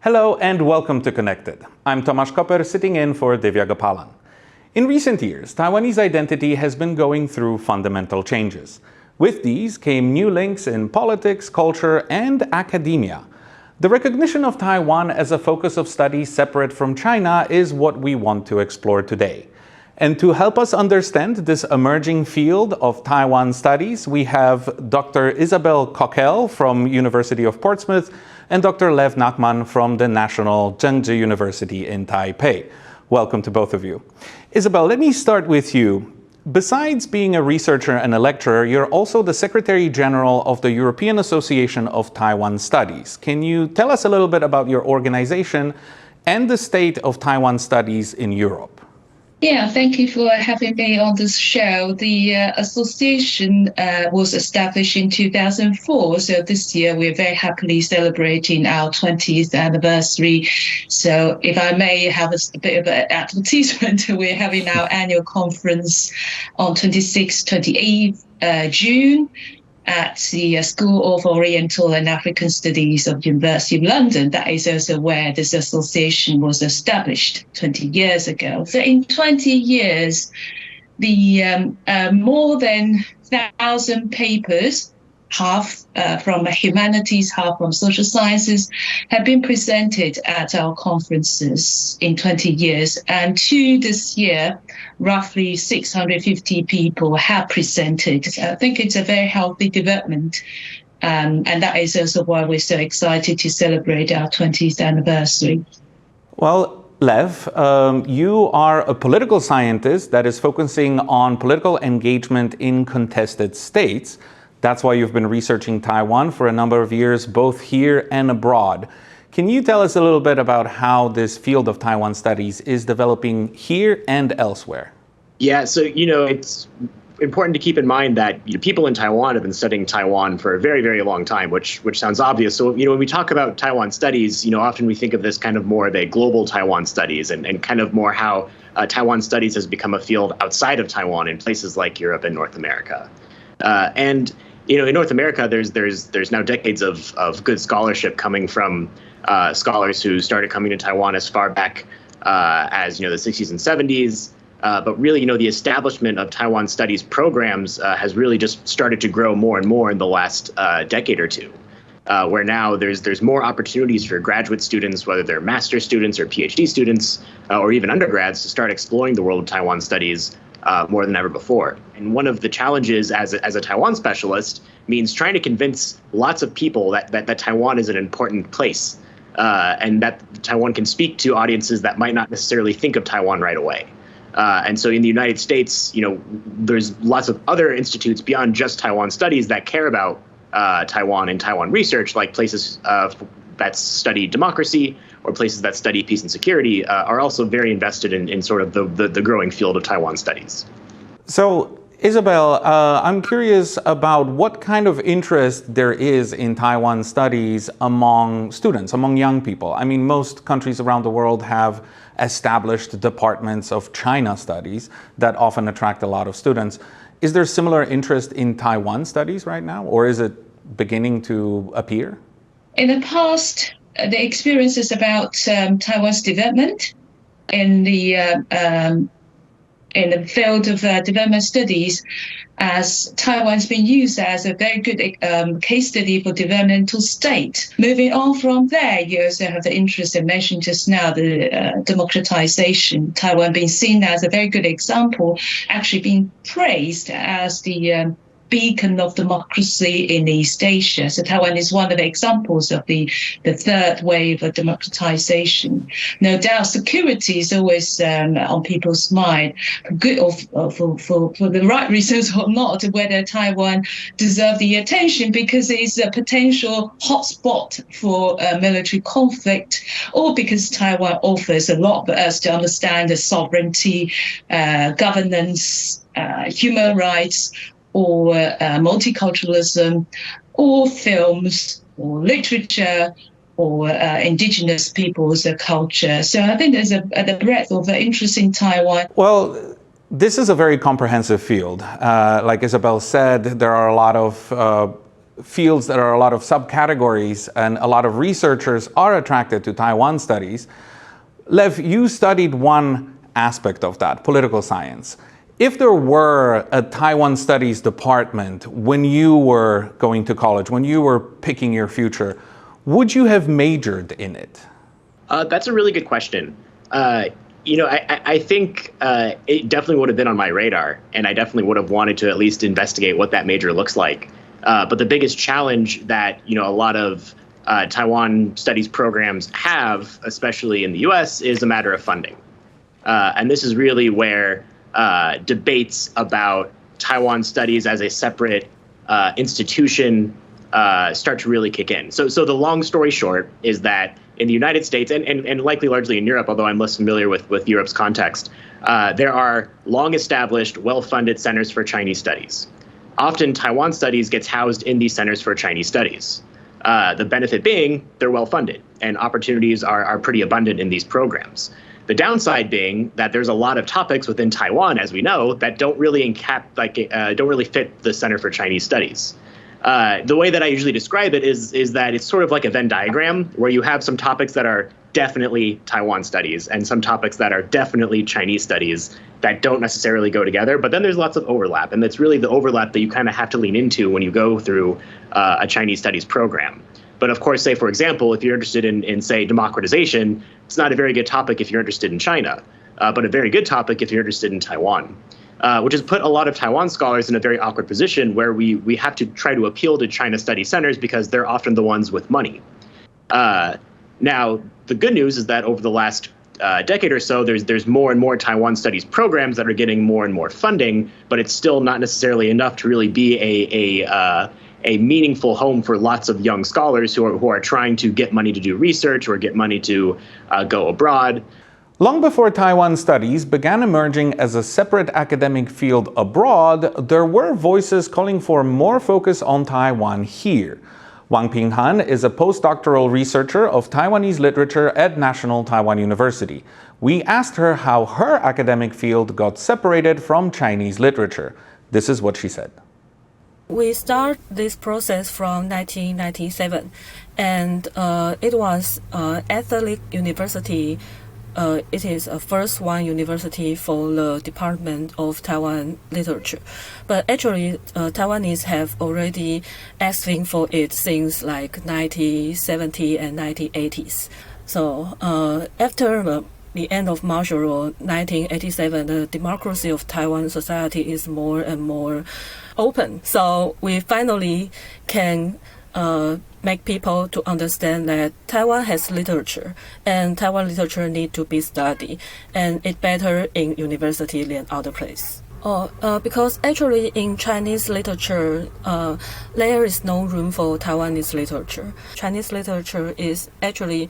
Hello and welcome to Connected. I'm Tomasz Koper, sitting in for Divya Gopalan. In recent years, Taiwanese identity has been going through fundamental changes. With these came new links in politics, culture, and academia. The recognition of Taiwan as a focus of study separate from China is what we want to explore today. And to help us understand this emerging field of Taiwan studies, we have Dr. Isabelle Cockel from University of Portsmouth and Dr. Lev Nachman from the National Chengchi University in Taipei. Welcome to both of you. Isabelle, let me start with you. Besides being a researcher and a lecturer, you're also the Secretary General of the European Association of Taiwan Studies. Can you tell us a little bit about your organization and the state of Taiwan studies in Europe? Yeah, thank you for having me on this show. The association was established in 2004, so this year we're very happily celebrating our 20th anniversary. So if I may have a bit of an advertisement, we're having our annual conference on 26th, 28th June at the School of Oriental and African Studies of the University of London. That is also where this association was established 20 years ago. So in 20 years, the more than 1,000 papers, half from humanities, half from social sciences, have been presented at our conferences in 20 years. And to this year, roughly 650 people have presented. I think it's a very healthy development. And that is also why we're so excited to celebrate our 20th anniversary. Well, Lev, you are a political scientist that is focusing on political engagement in contested states. That's why you've been researching Taiwan for a number of years, both here and abroad. Can you tell us a little bit about how this field of Taiwan studies is developing here and elsewhere? Yeah, so, it's important to keep in mind that people in Taiwan have been studying Taiwan for a very, very long time, which sounds obvious. So, when we talk about Taiwan studies, often we think of this kind of more of a global Taiwan studies and kind of more how Taiwan studies has become a field outside of Taiwan in places like Europe and North America. In North America, there's now decades of good scholarship coming from scholars who started coming to Taiwan as far back as the 60s and 70s. But really, the establishment of Taiwan studies programs has really just started to grow more and more in the last decade or two, where now there's more opportunities for graduate students, whether they're master's students or PhD students, or even undergrads, to start exploring the world of Taiwan studies more than ever before. And one of the challenges as a Taiwan specialist means trying to convince lots of people that Taiwan is an important place and that Taiwan can speak to audiences that might not necessarily think of Taiwan right away. And so in the United States, there's lots of other institutes beyond just Taiwan studies that care about Taiwan and Taiwan research, like places that study democracy or places that study peace and security are also very invested in sort of the growing field of Taiwan studies. So, Isabelle, I'm curious about what kind of interest there is in Taiwan studies among students, among young people. I mean, most countries around the world have established departments of China studies that often attract a lot of students. Is there similar interest in Taiwan studies right now, or is it beginning to appear? In the past, the experiences about Taiwan's development in the field of development studies, as Taiwan's been used as a very good case study for developmental state. Moving on from there, you also have the interest I mentioned just now, the democratization. Taiwan being seen as a very good example, actually being praised as the beacon of democracy in East Asia. So Taiwan is one of the examples of the third wave of democratization. No doubt security is always on people's mind, good or for the right reasons or not, whether Taiwan deserves the attention because it's a potential hotspot for military conflict, or because Taiwan offers a lot for us to understand the sovereignty, governance, human rights, or multiculturalism, or films, or literature, or indigenous people's culture. So I think there's a breadth of interest in Taiwan. Well, this is a very comprehensive field. Like Isabelle said, there are a lot of fields, there are a lot of subcategories, and a lot of researchers are attracted to Taiwan studies. Lev, you studied one aspect of that, political science. If there were a Taiwan studies department when you were going to college, when you were picking your future, would you have majored in it? That's a really good question. I think it definitely would have been on my radar, and I definitely would have wanted to at least investigate what that major looks like. But the biggest challenge that, a lot of Taiwan studies programs have, especially in the U.S., is a matter of funding. And this is really where debates about Taiwan studies as a separate institution start to really kick in. So the long story short is that in the United States, and likely largely in Europe, although I'm less familiar with Europe's context, there are long-established, well-funded centers for Chinese studies. Often Taiwan studies gets housed in these centers for Chinese studies. The benefit being they're well-funded and opportunities are pretty abundant in these programs. The downside being that there's a lot of topics within Taiwan, as we know, that don't really don't really fit the Center for Chinese Studies. The way that I usually describe it is that it's sort of like a Venn diagram where you have some topics that are definitely Taiwan studies and some topics that are definitely Chinese studies that don't necessarily go together. But then there's lots of overlap, and that's really the overlap that you kind of have to lean into when you go through a Chinese studies program. But of course, say, for example, if you're interested in say, democratization, it's not a very good topic if you're interested in China, but a very good topic if you're interested in Taiwan. Which has put a lot of Taiwan scholars in a very awkward position where we have to try to appeal to China study centers because they're often the ones with money. Now, the good news is that over the last decade or so, there's more and more Taiwan studies programs that are getting more and more funding, but it's still not necessarily enough to really be a meaningful home for lots of young scholars who are trying to get money to do research or get money to go abroad. Long before Taiwan studies began emerging as a separate academic field abroad, there were voices calling for more focus on Taiwan here. Wang Pinghan is a postdoctoral researcher of Taiwanese literature at National Taiwan University. We asked her how her academic field got separated from Chinese literature. This is what she said. We start this process from 1997, and it was Catholic University. It is a first one university for the Department of Taiwan Literature. But actually, Taiwanese have already asking for it since like 1970 and 1980s. So after the end of martial law, 1987, the democracy of Taiwan society is more and more open. So we finally can make people to understand that Taiwan has literature, and Taiwan literature need to be studied, and it's better in university than other place. Because actually in Chinese literature, there is no room for Taiwanese literature. Chinese literature is actually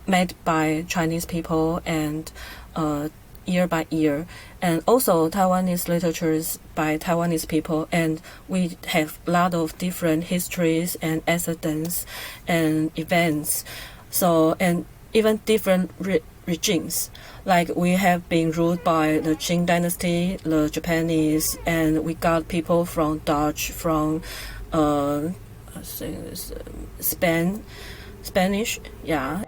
made by Chinese people and year by year. And also Taiwanese literature is by Taiwanese people, and we have a lot of different histories and accidents and events. So, and even different regimes. Like we have been ruled by the Qing dynasty, the Japanese, and we got people from Dutch, from I think it's, Spanish, yeah.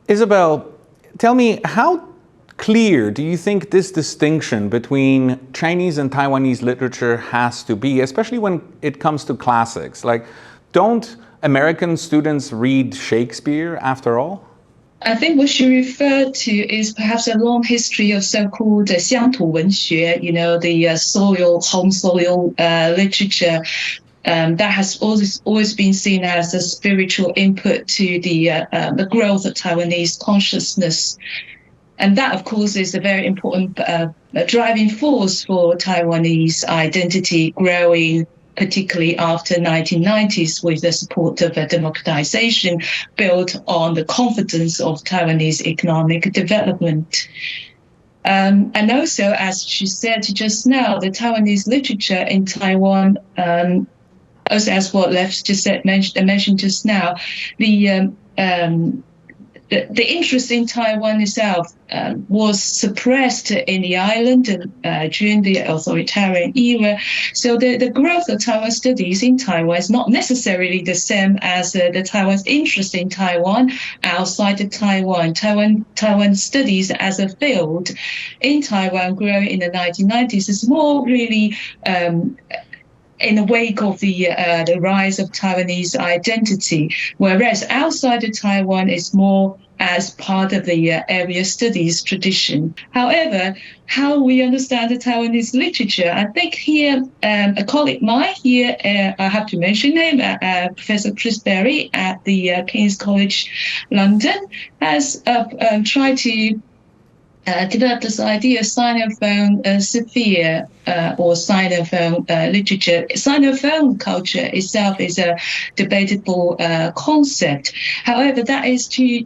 Isabelle, tell me, how clear do you think this distinction between Chinese and Taiwanese literature has to be, especially when it comes to classics? Like, don't American students read Shakespeare after all? I think what you referred to is perhaps a long history of so-called 乡土文学, the home soil literature. That has always been seen as a spiritual input to the growth of Taiwanese consciousness. And that, of course, is a very important driving force for Taiwanese identity growing, particularly after 1990s, with the support of democratization built on the confidence of Taiwanese economic development. And also, as she said just now, the Taiwanese literature in Taiwan, also as what Lev just said, mentioned just now, the interest in Taiwan itself was suppressed in the island during the authoritarian era. So the growth of Taiwan studies in Taiwan is not necessarily the same as the Taiwan's interest in Taiwan outside of Taiwan. Taiwan studies as a field in Taiwan growing in the 1990s is more really in the wake of the rise of Taiwanese identity, whereas outside of Taiwan it's more as part of the area studies tradition. However, how we understand the Taiwanese literature, I think here a colleague mine here, I have to mention him, Professor Chris Berry at the King's College London, has tried to develop this idea of Sinophone sphere or Sinophone literature. Sinophone culture itself is a debatable concept. However, that is to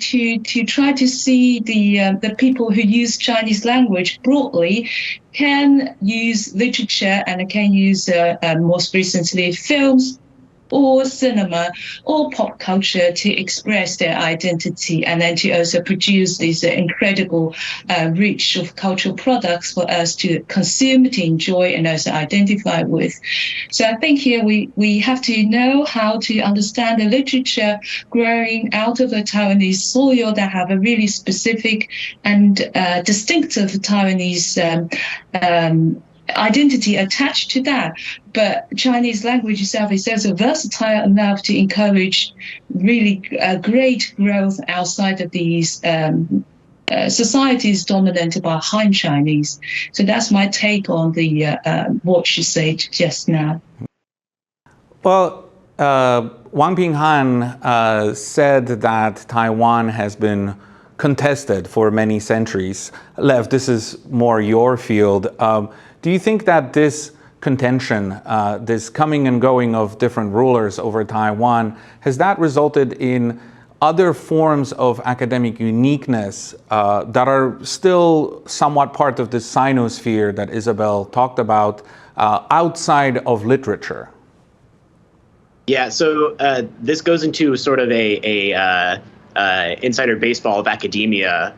try to see the people who use Chinese language broadly can use literature and can use most recently films or cinema or pop culture to express their identity, and then to also produce these incredible reach of cultural products for us to consume, to enjoy, and also identify with. So I think here we have to know how to understand the literature growing out of the Taiwanese soil that have a really specific and distinctive Taiwanese identity attached to that. But Chinese language itself is also versatile enough to encourage really great growth outside of these societies dominated by Han Chinese. So that's my take on the what you said just now. Well, Wang Pinghan said that Taiwan has been contested for many centuries. Lev, this is more your field. Do you think that this contention, this coming and going of different rulers over Taiwan, has that resulted in other forms of academic uniqueness that are still somewhat part of this Sinosphere that Isabelle talked about outside of literature? Yeah, so this goes into sort of a insider baseball of academia.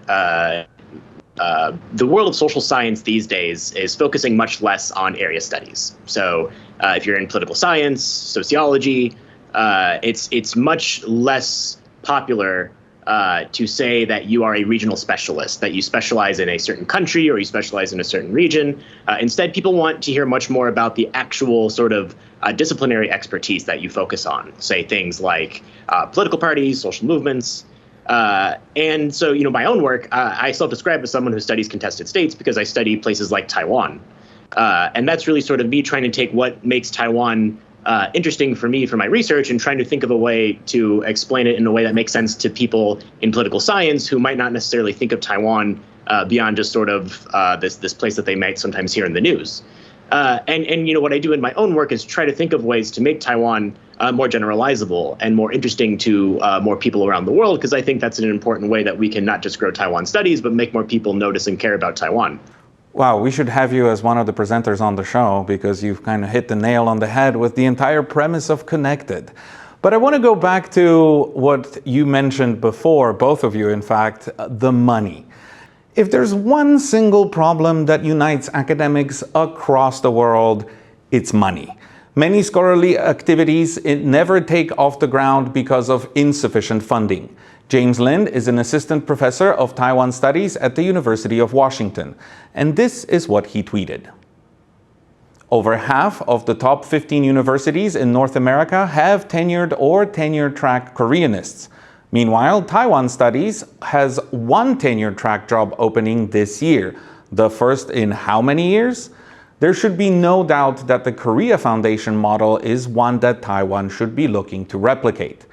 The world of social science these days is focusing much less on area studies. So if you're in political science, sociology, it's much less popular to say that you are a regional specialist, that you specialize in a certain country or you specialize in a certain region. Instead, people want to hear much more about the actual sort of disciplinary expertise that you focus on, say things like political parties, social movements. And so, my own work, I self-describe as someone who studies contested states because I study places like Taiwan. And that's really sort of me trying to take what makes Taiwan interesting for me for my research and trying to think of a way to explain it in a way that makes sense to people in political science who might not necessarily think of Taiwan beyond just sort of this place that they might sometimes hear in the news. And what I do in my own work is try to think of ways to make Taiwan more generalizable and more interesting to more people around the world, because I think that's an important way that we can not just grow Taiwan studies, but make more people notice and care about Taiwan. Wow, we should have you as one of the presenters on the show, because you've kind of hit the nail on the head with the entire premise of Connected. But I want to go back to what you mentioned before, both of you, in fact, the money. If there's one single problem that unites academics across the world, it's money. Many scholarly activities never take off the ground because of insufficient funding. James Lind is an assistant professor of Taiwan Studies at the University of Washington, and this is what he tweeted. Over half of the top 15 universities in North America have tenured or tenure-track Koreanists. Meanwhile, Taiwan Studies has one tenure-track job opening this year, the first in how many years? There should be no doubt that the Korea Foundation model is one that Taiwan should be looking to replicate.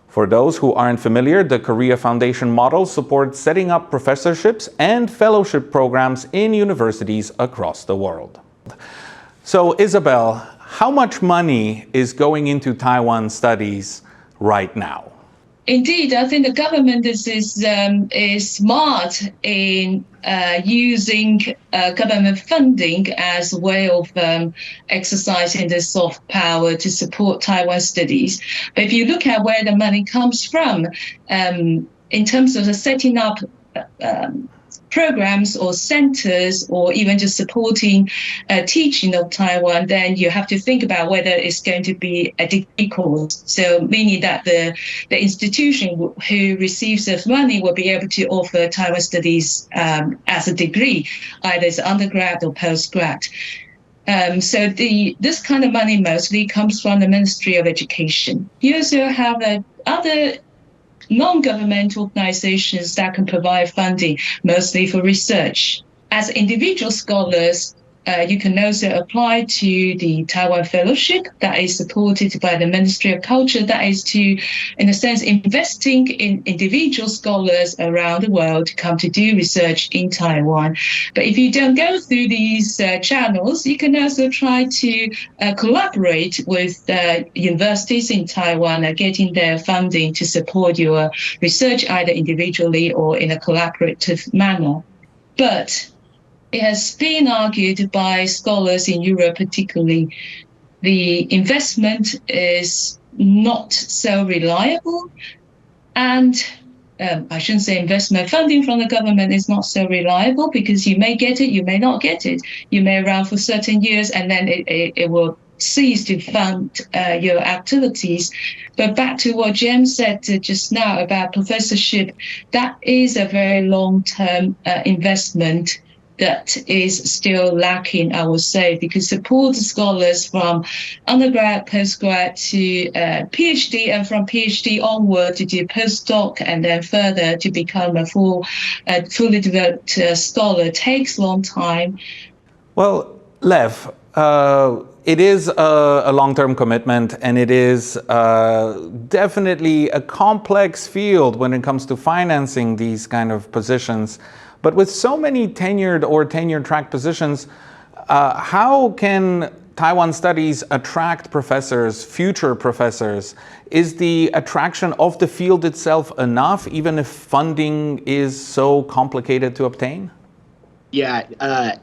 For those who aren't familiar, the Korea Foundation model supports setting up professorships and fellowship programs in universities across the world. So, Isabelle, how much money is going into Taiwan Studies right now? Indeed, I think the government is smart in using government funding as a way of exercising the soft power to support Taiwan studies. But if you look at where the money comes from, in terms of the setting up programs or centers, or even just supporting teaching of Taiwan, then you have to think about whether it's going to be a degree course. So meaning that the institution who receives the money will be able to offer Taiwan studies as a degree, either as undergrad or postgrad. So this kind of money mostly comes from the Ministry of Education. You also have other non-governmental organizations that can provide funding, mostly for research. As individual scholars, you can also apply to the Taiwan Fellowship that is supported by the Ministry of Culture, that is to, in a sense, investing in individual scholars around the world to come to do research in Taiwan. But if you don't go through these channels, you can also try to collaborate with universities in Taiwan, getting their funding to support your research either individually or in a collaborative manner. But it has been argued by scholars in Europe particularly, the investment is not so reliable, and I shouldn't say investment, funding from the government is not so reliable, because you may get it, you may not get it. You may run for certain years and then it will cease to fund your activities. But back to what James said just now about professorship, that is a very long-term investment that is still lacking, I would say, because support the scholars from undergrad, postgrad to PhD, and from PhD onward to do postdoc, and then further to become a fully developed scholar takes a long time. Well, Lev, it is a long-term commitment, and it is definitely a complex field when it comes to financing these kind of positions. But with so many tenured or tenure-track positions, how can Taiwan studies attract professors, future professors? Is the attraction of the field itself enough, even if funding is so complicated to obtain? Yeah,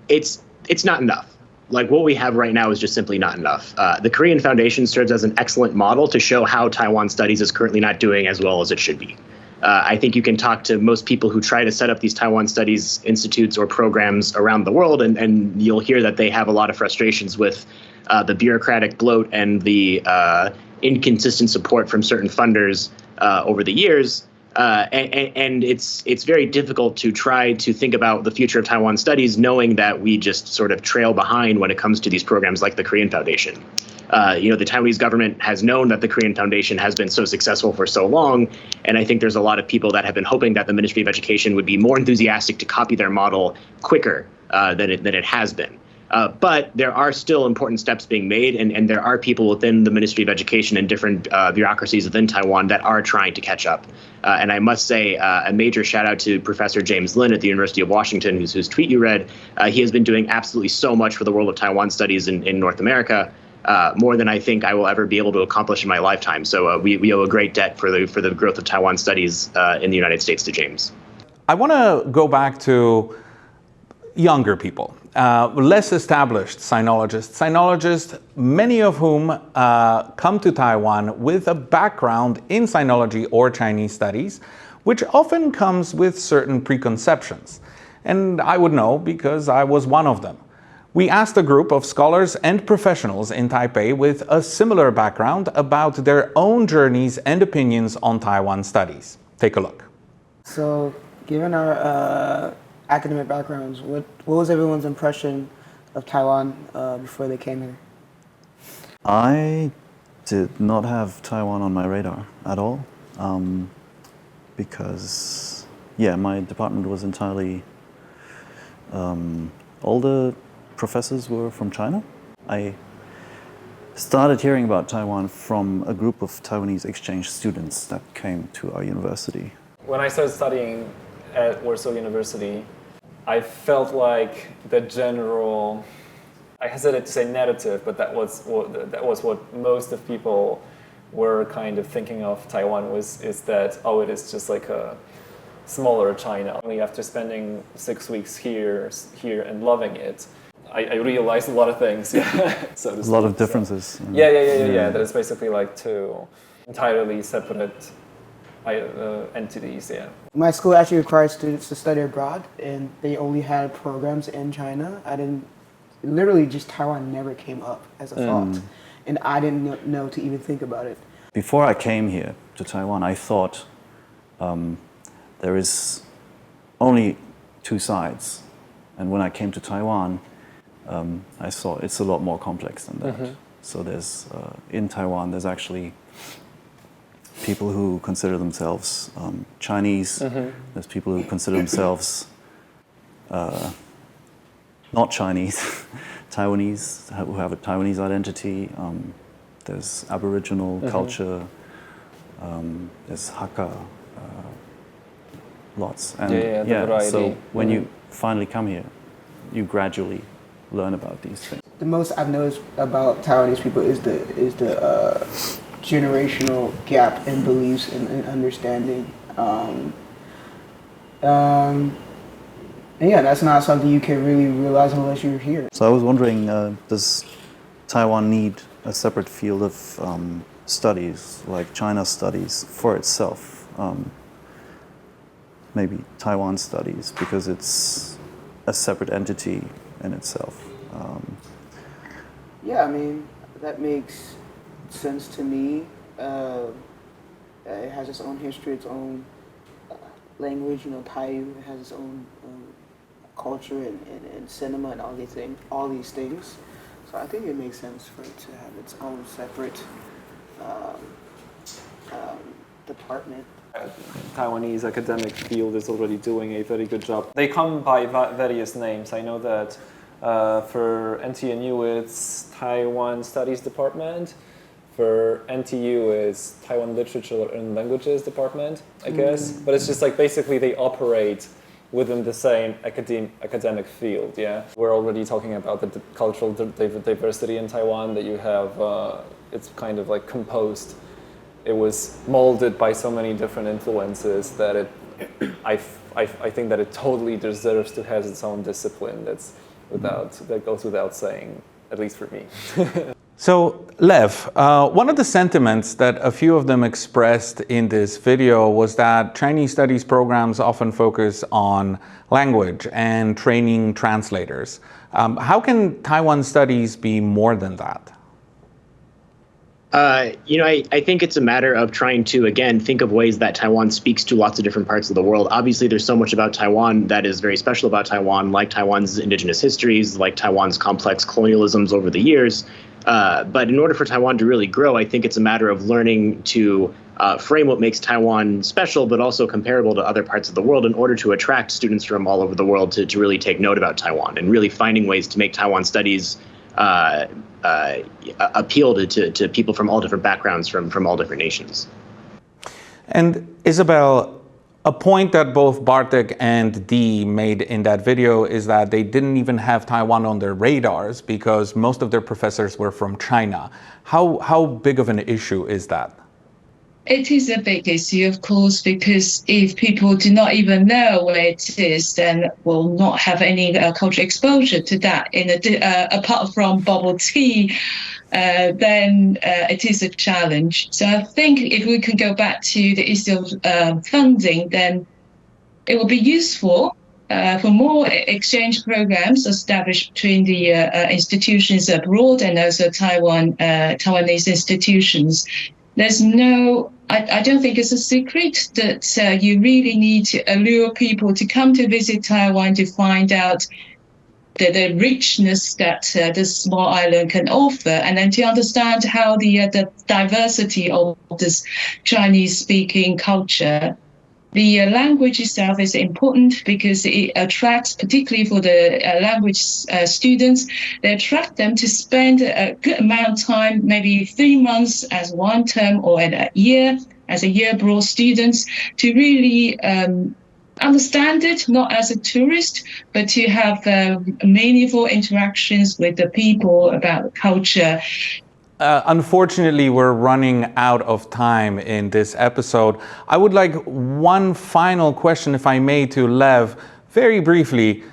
it's not enough. Like, what we have right now is just simply not enough. The Korean Foundation serves as an excellent model to show how Taiwan studies is currently not doing as well as it should be. I think you can talk to most people who try to set up these Taiwan studies institutes or programs around the world, and you'll hear that they have a lot of frustrations with the bureaucratic bloat and the inconsistent support from certain funders over the years. And it's very difficult to try to think about the future of Taiwan studies knowing that we just sort of trail behind when it comes to these programs like the Korean Foundation. The Taiwanese government has known that the Korean Foundation has been so successful for so long, and I think there's a lot of people that have been hoping that the Ministry of Education would be more enthusiastic to copy their model quicker than it has been. But there are still important steps being made, and there are people within the Ministry of Education and different bureaucracies within Taiwan that are trying to catch up. And I must say a major shout out to Professor James Lin at the University of Washington, whose tweet you read. He has been doing absolutely so much for the world of Taiwan studies in North America. More than I think I will ever be able to accomplish in my lifetime. So we owe a great debt for the growth of Taiwan studies in the United States to James. I want to go back to younger people, less established sinologists, many of whom come to Taiwan with a background in sinology or Chinese studies, which often comes with certain preconceptions. And I would know because I was one of them. We asked a group of scholars and professionals in Taipei with a similar background about their own journeys and opinions on Taiwan studies. Take a look. So, given our academic backgrounds, what was everyone's impression of Taiwan before they came here? I did not have Taiwan on my radar at all because, my department was entirely older. Professors were from China. I started hearing about Taiwan from a group of Taiwanese exchange students that came to our university. When I started studying at Warsaw University, I felt like the general, I hesitate to say narrative, but that was what most of people were kind of thinking of Taiwan is that, it is just like a smaller China. Only after spending 6 weeks here and loving it, I realized a lot of things. So a lot of differences. Yeah. That it's basically like two entirely separate entities. Yeah. My school actually requires students to study abroad, and they only had programs in China. Literally just Taiwan never came up as a thought, and I didn't know to even think about it. Before I came here to Taiwan, I thought there is only two sides. And when I came to Taiwan, I saw it's a lot more complex than that. So there's, in Taiwan, there's actually people who consider themselves Chinese. There's people who consider themselves not Chinese, Taiwanese, who have a Taiwanese identity. There's Aboriginal culture. There's Hakka. Lots. And so when you finally come here, you gradually learn about these things. The most I've noticed about Taiwanese people is the generational gap in beliefs and understanding. And yeah, that's not something you can really realize unless you're here. So I was wondering, does Taiwan need a separate field of studies, like China studies, for itself? Maybe Taiwan studies, because it's a separate entity in itself. Yeah, I mean, that makes sense to me. It has its own history, its own language. You know, Taiwan has its own culture and cinema and all these things. So I think it makes sense for it to have its own separate department. Taiwanese academic field is already doing a very good job. They come by various names. I know that for NTNU it's Taiwan Studies Department. For NTU it's Taiwan Literature and Languages Department, I guess. But it's just like basically they operate within the same academic field. Yeah, we're already talking about the cultural diversity in Taiwan that you have. It's kind of like composed. It was molded by so many different influences that I think that it totally deserves to have its own discipline. That goes without saying, at least for me. So, Lev, one of the sentiments that a few of them expressed in this video was that Chinese studies programs often focus on language and training translators. How can Taiwan studies be more than that? I think it's a matter of trying to, again, think of ways that Taiwan speaks to lots of different parts of the world. Obviously, there's so much about Taiwan that is very special about Taiwan, like Taiwan's indigenous histories, like Taiwan's complex colonialisms over the years. But in order for Taiwan to really grow, I think it's a matter of learning to frame what makes Taiwan special, but also comparable to other parts of the world in order to attract students from all over the world to really take note about Taiwan and really finding ways to make Taiwan studies appeal to people from all different backgrounds, from all different nations. And Isabelle, a point that both Bartek and Dee made in that video is that they didn't even have Taiwan on their radars because most of their professors were from China. How big of an issue is that? It is a big issue, of course, because if people do not even know where it is, then will not have any cultural exposure to that. Apart from bubble tea, then it is a challenge. So I think if we can go back to the issue of funding, then it will be useful for more exchange programs established between the institutions abroad and also Taiwanese institutions. There's I don't think it's a secret that you really need to allure people to come to visit Taiwan to find out the richness that this small island can offer, and then to understand how the diversity of this Chinese-speaking culture. The language itself is important because it attracts, particularly for the language students, they attract them to spend a good amount of time, maybe 3 months as one term or a year, as a year abroad students, to really understand it, not as a tourist, but to have meaningful interactions with the people about the culture. Unfortunately, we're running out of time in this episode. I would like one final question, if I may, to Lev, very briefly.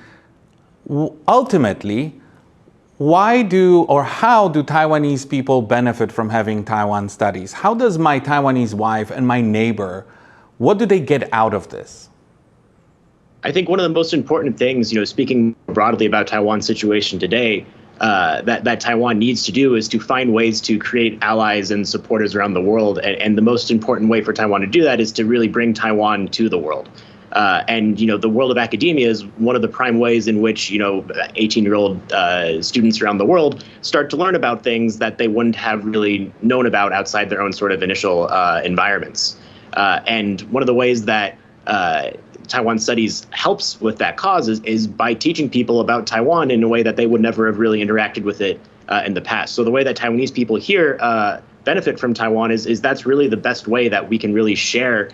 Ultimately, how do Taiwanese people benefit from having Taiwan studies? How does my Taiwanese wife and my neighbor, What do they get out of this? I think one of the most important things, speaking broadly about Taiwan's situation today, that Taiwan needs to do is to find ways to create allies and supporters around the world. And the most important way for Taiwan to do that is to really bring Taiwan to the world. And the world of academia is one of the prime ways in which 18-year-old students around the world start to learn about things that they wouldn't have really known about outside their own sort of initial environments. And one of the ways that Taiwan Studies helps with that cause is by teaching people about Taiwan in a way that they would never have really interacted with it in the past. So the way that Taiwanese people here benefit from Taiwan is that's really the best way that we can really share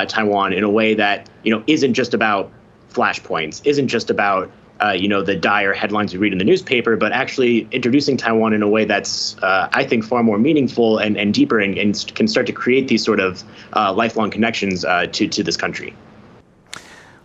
Taiwan in a way that isn't just about flashpoints, isn't just about the dire headlines you read in the newspaper, but actually introducing Taiwan in a way that's I think far more meaningful and deeper and can start to create these sort of lifelong connections to this country.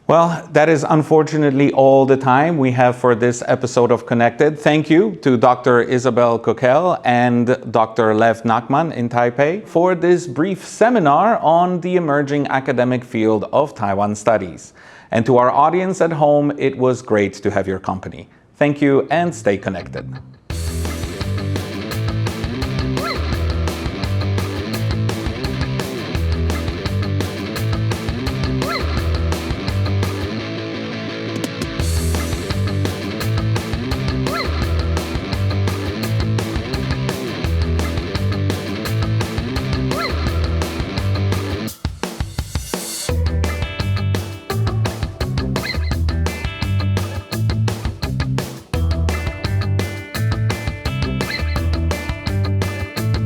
Well, that is unfortunately all the time we have for this episode of Connected. Thank you to Dr. Isabelle Cockel and Dr. Lev Nachman in Taipei for this brief seminar on the emerging academic field of Taiwan studies. And to our audience at home, it was great to have your company. Thank you and stay connected.